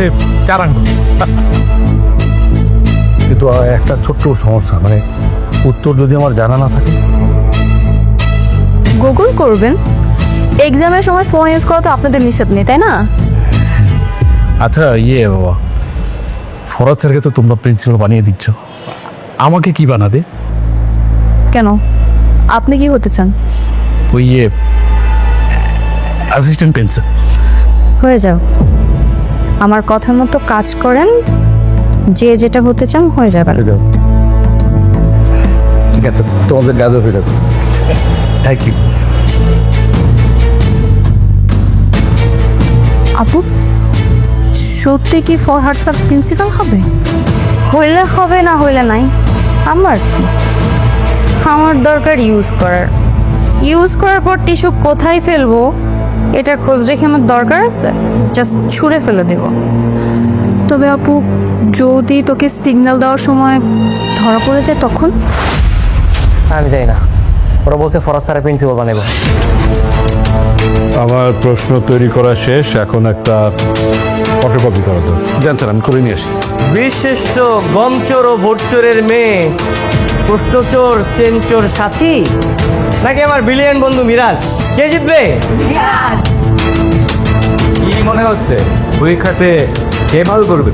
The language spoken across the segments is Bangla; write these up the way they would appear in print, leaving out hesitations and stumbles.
হচ্ছে 4 আঙ্গুল। কিন্তু একটা ছোট্ট সমস্যা, মানে উত্তর যদি আমার জানা না থাকে। গুগল করবেন। এক্সামের সময় ফোন ইউজ করা তো আপনাদের নিষেধ নেই, তাই না? আচ্ছা বাবা, ফরাদ স্যারকে তো তোমরা প্রিন্সিপাল বানিয়ে দিচ্ছ, আমাকে কি বানাবে? কেন, আপনি কি হতে চান? ওই অ্যাসিস্ট্যান্ট প্রিন্সিপাল। হয়ে যাও, আমার কথার মতো কাজ করেন, যে যেটা হতে চান হয়ে যাবেন। ঠিক আছে, তোমাদের গাজও ফিরে। Thank you. আপু, সত্যি কি ফরহাদ স্যার প্রিন্সিপাল হবে? হইলে হবে, না হইলে নাই। আমার কি, আমার দরকার ইউজ করার পর টিস্যু কোথায় ফেলবো এটার খোঁজ রেখে আমার দরকার আছে, জাস্ট ছুঁড়ে ফেলে দেব। তবে আপু, যদি তোকে সিগন্যাল দেওয়ার সময় ধরা পড়ে যায় তখন? আমি যাই না, ওরা বলছে ফরাজ স্যারের প্রিন্সিপাল বানাবো। আমার প্রশ্ন তৈরি করা শেষ, এখন একটা ফটোকপি করা তো জানছেন, আমি করে নিয়ে আসি। বিশিষ্ট গমচোর ও ভোটচোরের মেয়ে, প্রশ্নচোর চেনচোর সাথী, নাকি আমার বিলিয়ন বন্ধু মিরাজ? কে জিতবে? কি মনে হচ্ছে পরীক্ষাতে কে ভালো করবে?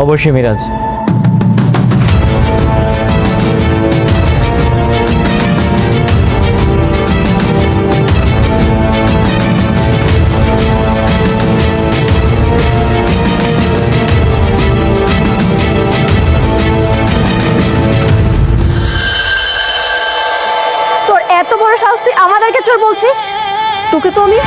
অবশ্যই মিরাজ। তোর এত বড় শাস্তি আমাদেরকে চোর বলছিস? তোকে তো আমি